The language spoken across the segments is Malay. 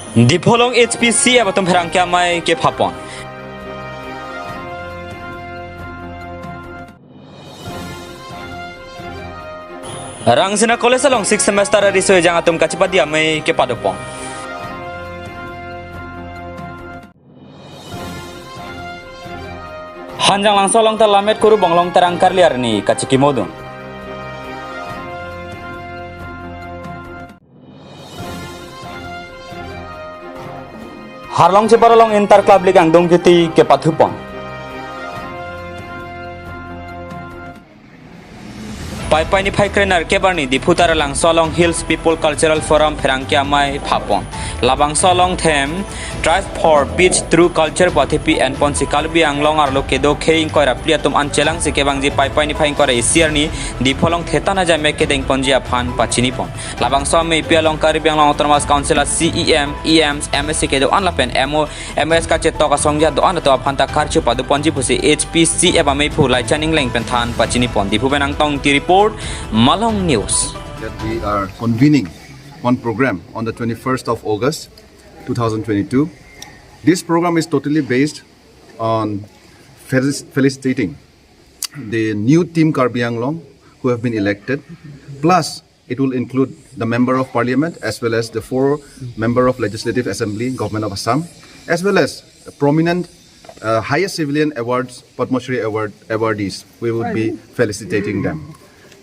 Dipolong HPC abatum herangkya mai ke phapon. Rangsina college along 6 semester risoy jang atum kacipadia mai ke padopon. Hanjang langsung long talamet kuru bonglong terangkar liar ni kaciki modun. Harlong ceparolong inter club lig ang dongkiti ke pathupon. Pai ni pai krenar kebarni di putara lang solong Hills People Cultural Forum pherangkya mai phapon. Labang solong them Drive for Beach Through Culture Pathipi and Ponsi Kalbi Anglong Arlo Kedo Keing Kora Pliatum Anchelang Sikebang Ji Pai ni pai kora isiarni di polong thetana ja meke deng ponji aphan pachini pon. Labang so me pialong Caribbean Long Autonomous Council CEM EMs MSC kedo anlapen MO MS ka chetok asongja do an to aphan ta kharchu padu ponji phusi HPC eba me phu lai chaning leng pen than pachini pon di phuben ang tong ti report Malong News. That we are convening one program on the 21st of August 2022. This program is totally based on felicitating the new team Karbi Anglong who have been elected, plus it will include the Member of Parliament as well as the 4 Member of Legislative Assembly, Government of Assam, as well as prominent highest civilian awards, Padma Shri award awardees. We would be felicitating them.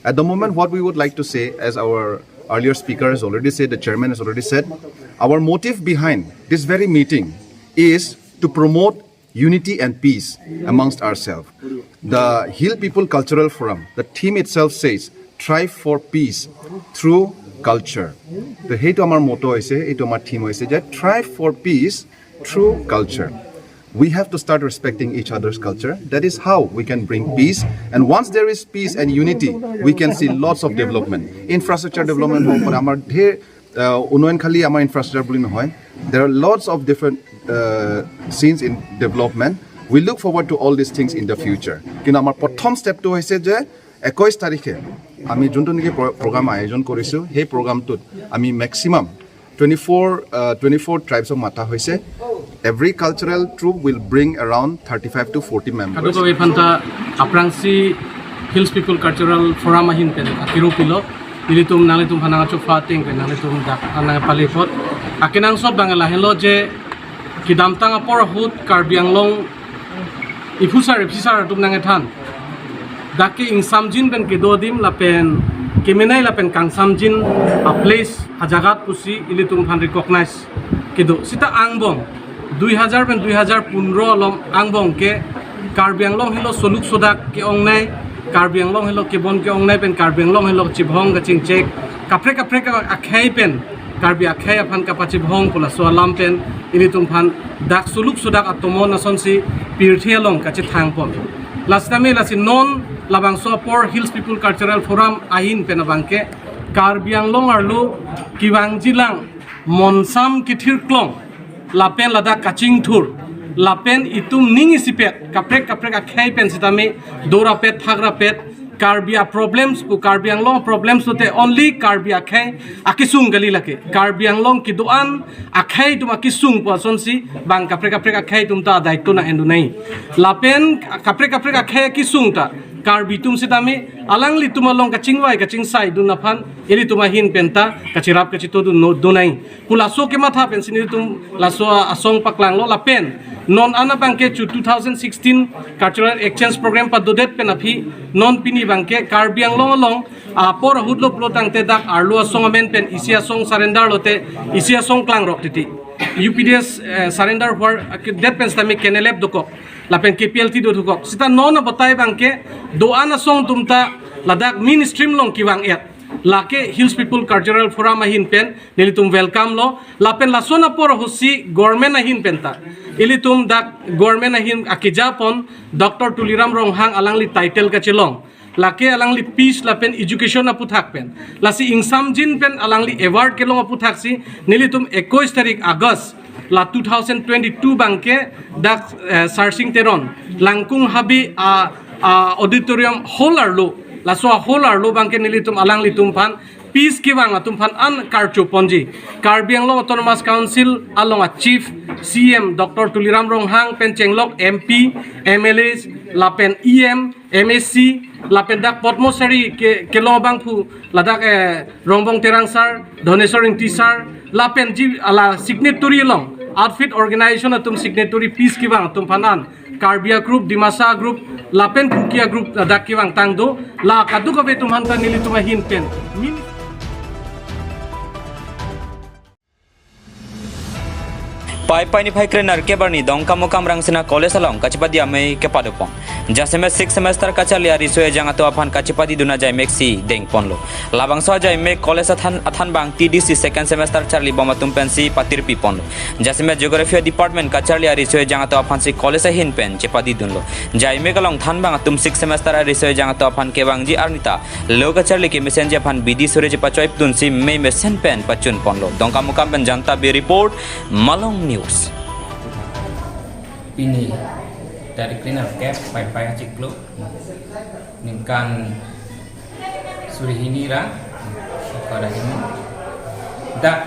At the moment, what we would like to say, as our earlier speaker has already said, the chairman has already said, our motive behind this very meeting is to promote unity and peace amongst ourselves. The Hill People Cultural Forum, the theme itself says, strive for peace through culture. So, heito amar motto hoise, heito amar theme hoise, that strive for peace through culture. We have to start respecting each other's culture. That is how we can bring peace. And once there is peace and unity, we can see lots of development. Infrastructure development, there are lots of different scenes in development. We look forward to all these things in the future. Kino amar prothom step to hoise je 21 tarikhe ami jonto niki program ayojon korisu he program tut ami maximum 24 tribes of mata hoise. Every cultural troop will bring around 35 to 40 members. Kado ko ipanta aprangsi Hills People Cultural Forum ahin pen akiro pilo ilitum nalitum hananga chufating pen nalitum dak hananga palipot akinang sot bangala hello je kidamtang apor hut Karbi Anglong ifusar ifsar tum nangethan daki ingsamjin pen kedodim lapen kemenai lapen kangsamjin a place hajagat pusi ilitum han recognize kedo sita angbong 2015 lom angbong ke Karbi Anglong hilo soluk sodak ke ongnai Karbi Anglong hilo kebon ke ongnai pen Karbi Anglong hilo chibhong ka chingchek kapre ka akhai pen Karbi akhai aphan ka pachibhong pula so alam pen initum phan dak soluk sodak atomon asonsi pirthialong ka chithang pon lastame lasi non labang sopor Hills People Cultural Forum ahin pen abangke Karbi Anglong arlu kiwang jilang monsam kithirklong lapen lada kaching thur lapen itum ningi sipet kaprek akhai pen sitame dora pet thagra pet Karbia problems pu Karbi Anglong problems tote only Karbi akhai akisung gali lake Karbi Anglong kiduan akhai tum akisung pu asonsi bang kaprek akhai tum ta daitto na endu nai lapen kaprek akhai akisung ta Karbi tum sitame alangli tumalong kaching sai dun naphan ili tumahin penta kachirap kachito dun no dunai pulaso ke matha pen sinir tum laso asong paklang lo lapen non ana bangke 2016 cultural exchange program pa dodet pen aphi non pini bangke Karbi Anglong along apor hudlo plotang te dak arlo asong amen pen isia song surrender lote isia song klang rok titi UPDS surrender war det pen stami kenelep doko lapen KPLT do doko sita non batai bangke doana song tumta ladak min stream long kiwang et lake Hills People Cultural Forum ahin pen nilitum welcome lo lapen lasona por husi government ahin penta ilitum dak government ahin akijapon Dr. Tuliram Ronghang alangli title ka chilong lake alangli peace lapen education aputhak pen lasi ingsamjin pen alangli award kelong aputhak si nilitum 21 tarik August la 2022 bangke dak sarsing teron langkung habi auditorium hall arlo la so hall arlo bangke nilitum alang litum pan peace kiwang atum phan an karchu ponji Karbi Anglong Autonomous Council along a chief CM Dr. Tuliram Ronghang Penchenglok MP MLAs lapen EM MSC lapen dak potmosari ke lobang phu ladak rongbong terangsar donation intisar lapen ji ala signatory long outfit organization atum signatory peace kiwang atum phanan Karbia group Dimasa group lapen Pukia group dak kiwang tangdo la kadu ka betum hanta nili tunga hinten Pai ni phai krenar ke barni dong kamukam rangsina college along kachipadi ame ke padopon jaseme 6 semester kachalia risoe jang ato aphan kachipadi duna jai mexi deng ponlo labang so jai me college athan bang TDC second semester charli bomatum pensi patir pi ponlo jaseme geography department kachalia risoe jang ato aphan si college hin pen chepadi dunlo jai me kalong than bang atum 6 semester risoe jang ato aphan ke bang ji arnita loga charli ke messenger aphan bidi sore je pachoip dun si me mesen pen pachun ponlo dong kamukam pen janta be report malong news ini dari cleaner cap pai ciklu ningkan suri hinira pada ini dak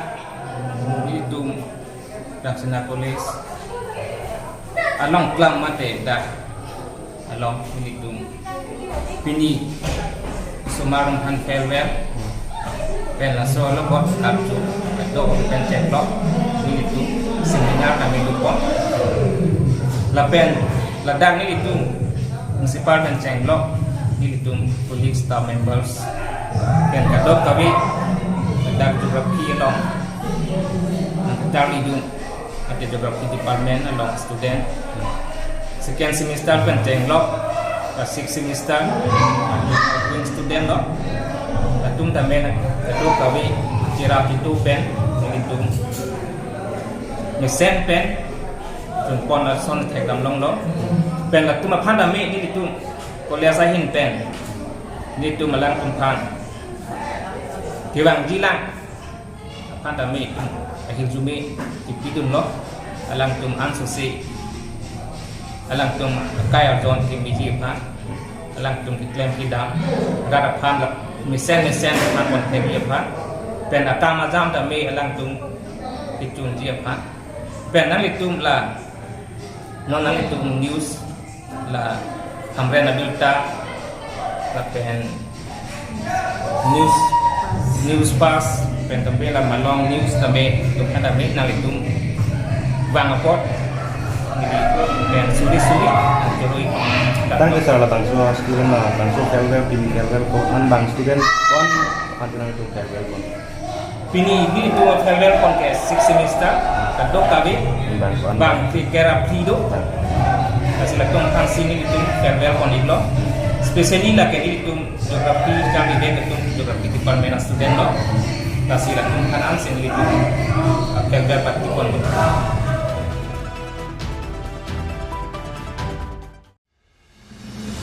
itu laksana polis along klam mate dak along itu pini sumarung han farewell pen solo bot kapju do pen ceklok itu seminar kami lupa lapen ladang ni itu municipal dan cenglok ni itu police staff members dan kadok kami ladang geografi along ladang itu ada geografi department along student sekian semester pen cenglok 6 semester doing student lo atum tamen kadok kami kira itu pen itu mesen pen tun pon la son thek dam long lo pen la tuma phanda me ni tu kolya sa hin pen ni tu malang tum phan kiwang jilang phanda me a hin jume ti pidun lo alang tum an so se alang tum kaya jon ti bi ji phan alang tum ti klem ti dam gara phan la mesen phan pon thek ye phan pen atama jam ta me alang tum ti tun ji phan pen nan litum la non nan litum news la hamre abirta la pen news pass pen tambe la malong news tambe tum kada me nan litum bang apot ni pen suri joroi tang ke sala tang so student la tang so farewell pin farewell ko an bang student kon antuna itu farewell kon pini ni itu farewell kon ke 6 semester kadok kami bang fikera pido asla tong kan sini itu farewell kon iglo especially la ke itu geografi kami de ke geografi department student lo kasih la tong kan an sini itu farewell pati kon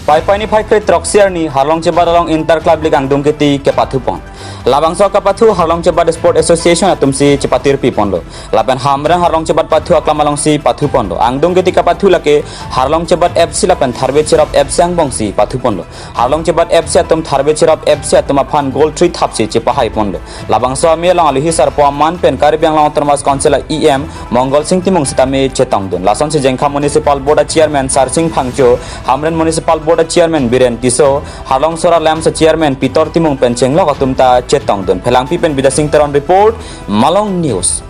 Pai ni phai kre troxier ni harlong cheba dalong inter club lig angdung keti ke pathupon labang so ka pathu harlong cheba sport association atum si chepatir pi ponlo laban hamrang harlong chebat pathu aklamalong si pathu ponlo angdung keti ka pathu lake harlong chebat fc lapan tharbe chirap fc angbong si pathu ponlo harlong chebat fc atum tharbe chirap fc atum afan goal 3 thapsi chepa hai ponlo labang so me long alu hisar po man pen Karbi Anglong Autonomous Council em mongol sing timong sitame chetang dun lason se jengkha municipal board chairman sar sing phangcho hamren municipal board chairman Biren Tiso harlong sora lam se chairman Pitor timong pen chenglok atum ta chetang dun phelang pi pen bida sing teron report malong news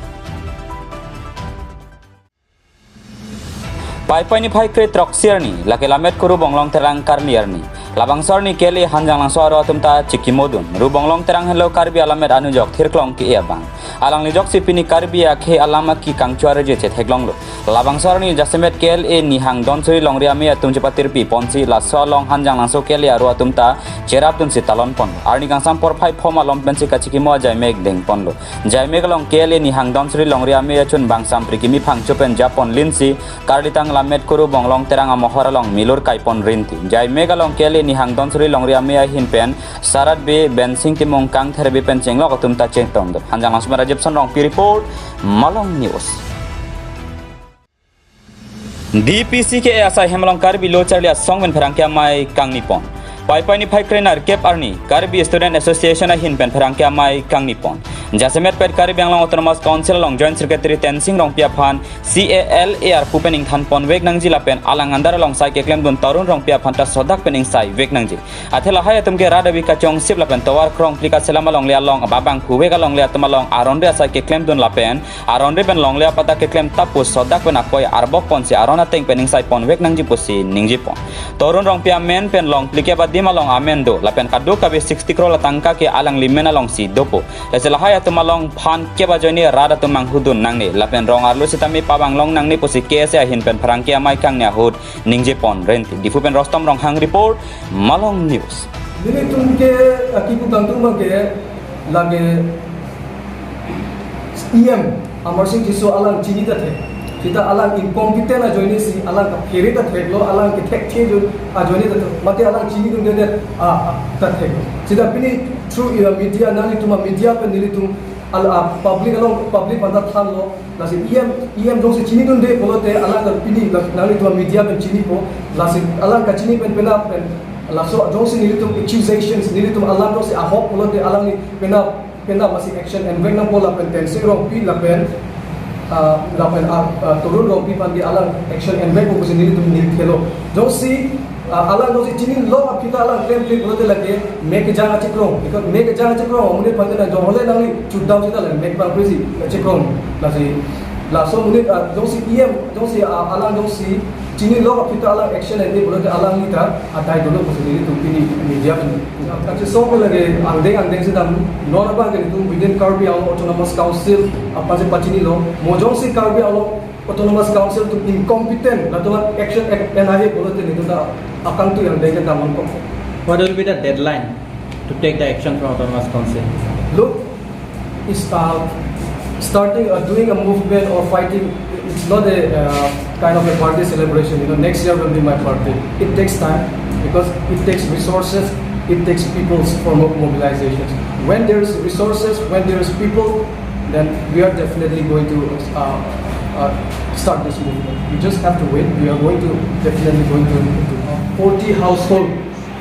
pai ni phai kre troxier ni lake lamet kuru bonglong terang karnier ni labang sor ni kele hanjang lang soro atum ta chikimodun ru bonglong terang hello Karbi alamet anujok thirklong ki ebang alang ni jok sipini Karbi akhe alama ki kangchuare je che theklong lo labang sor ni jasemet kel e ni hang don suri long ria me atum chepatir pi ponsi la so long hanjang lang so kele aru atum ta cherap tun si talon pon arni gangsam por phai phoma lom pensi ka chikimo jai meg deng pon lo jai meg long kele ni hang don suri long ria me chun bangsam prikimi phang chupen japon linsi karlitang lamet kuru bonglong terang amohora long milur kaipon rinti jai meg long kele ni hang don suri long ria me hin pen sarat be bensing timong kang therbe pen chenglok atum ta cheng tong do hanjang lang sumara jepson long pi report malong news DPC ke asa hemlong Karbi lo charlia songmen pherang kya mai kang nipon Pai ni phai krenar kep arni Karbi Student Association hin pen pherang kya mai kang nipon Jasemet pet Karbi Anglang Autonomous Council long Joint Secretary Tensing rong pia phan CALAR pupening than pon wek nangji la pen alang andar long sai ke klem dun tarun rong pia phan ta sodak pening sai wek nangji athela hai atum ke rada wika chong sip la pen tawar krong plika selama long lia long babang khuwe ka long lia tama long aron re sai ke klem dun la pen aron re pen long lia pata ke klem tapus sodak pen akoy arbok pon se arona teng pening sai pon wek nangji pusi ningji pon tarun rong pia men pen long plike ba dima long amendo la pen kadu ka be 60 crore la tangka ke alang limena long si dopo la sela hai atum long phan ke ba joni rada tum mang hudun nang ne la pen rong arlu sitami pabang long nang ne pusi ke se hin pen pherang ke mai kang nya hud ningji pon renti difu pen rostom rong hang report Malong News Dili tumke akiku tangtung ke lage amar sing kiso alang chini ta the kita alang incompetent a joini si alang ka pheri ta the lo alang ke thek the jo a joini ta mate alang chini dun de ta the sida pini through media nali tuma media pe nili tum public along public pada tham lo lasi em dong se chini dun de bolote alang ka pini nali tuma media pe chini ko lasi alang ka chini pen pena pen laso dong se nili tum accusations nili tum alang dong se ahok bolote alang ni pena masih action and when na pola pen tensi rong pi la pen turun rong pi pan di alang action and when ko sendiri tum ni khelo dong si alang dong si chini lo apita alang claim claim bolote lage make jana chikrong because make jana chikrong mune pan na jong hole nang ni chuddaw chita la make pan crazy chikrong la so mune dong si dong si alang dong si chini lo apita alang action and bolote alang ni ta atai dolo ko sendiri tum pini media actually so ko lage andeng sedam non apa ke tum within Karbi Anglong Autonomous Council apa je pachini lo mojong si Karbi Anglong Autonomous Council tum incompetent la to action and ahe bolote ni ta akang tu yang denge tamang ko. What will be the deadline to take the action from Autonomous Council? Look, is starting doing a movement or fighting. It's not a kind of a party celebration. Next year will be my birthday. It takes time because it takes resources. It takes people for mobilizations. When there is resources, when there is people, then we are definitely going to start this movement. We just have to wait. We are definitely going to 40 household,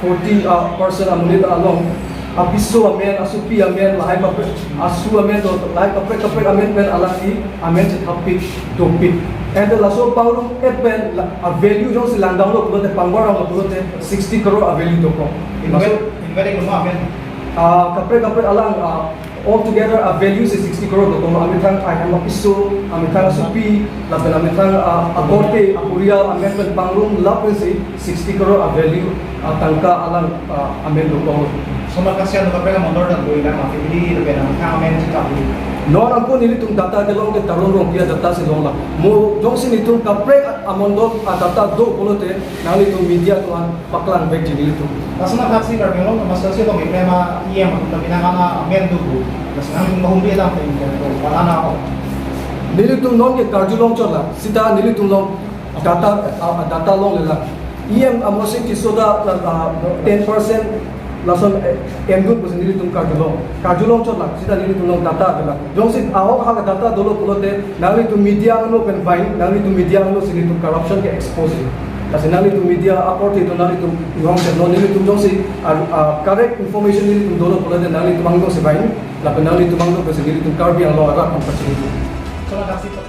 40 person amunit along. Apiso amen, asupi amen, lahai kapre, asu amen, lahai kapre amen pen alaki, amen se thapi topi. And the laso pauru pen a value jong si landang lo pulote pangwara lo pulote 60 crore a value toko. Invalid mo amen. Kapre alang all together a value is 60 crore toko. Amitang I am apiso, amitang asupi, lapen amitang akorte, apurial, amen pen pangrum lapen si 60 crore a value tangka alang amen toko. So makasya no kapre motor na boy lang mafili lebih nang kamen sa kapuli. Non ako nilitung data gelong ke tarong rong pia data silong la. Mo jong sin itung kapre amondo data do polote nang litung media tuan paklan baik jadi itu. Kasi nakaksi karbi mo masasya to may problema iem ang pinangana amen dugo. Kasi nang mahumbi lang wala na ako. Nilitung non ke karjulong chola. Sita nilitung long data long lela. Iem amosin kisoda 10% lason endut ko sendiri tum karjulong chot lak sida nili tum data bela jong sit ahok ha data dolo pulote nali tum media no pen vain nali tum media no sini tum corruption ke expose kasi nali tum media aport itu nali tum wrong se no nili tum jong si correct information nili tum dolo pulote nali tum anggo se vain la pen nali tum anggo ko sendiri tum Karbi Anglong ara opportunity. So nakaksi to.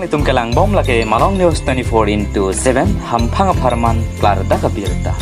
Itum kelang bom lake Malong News 24/7 hampang aparman klarda abirta.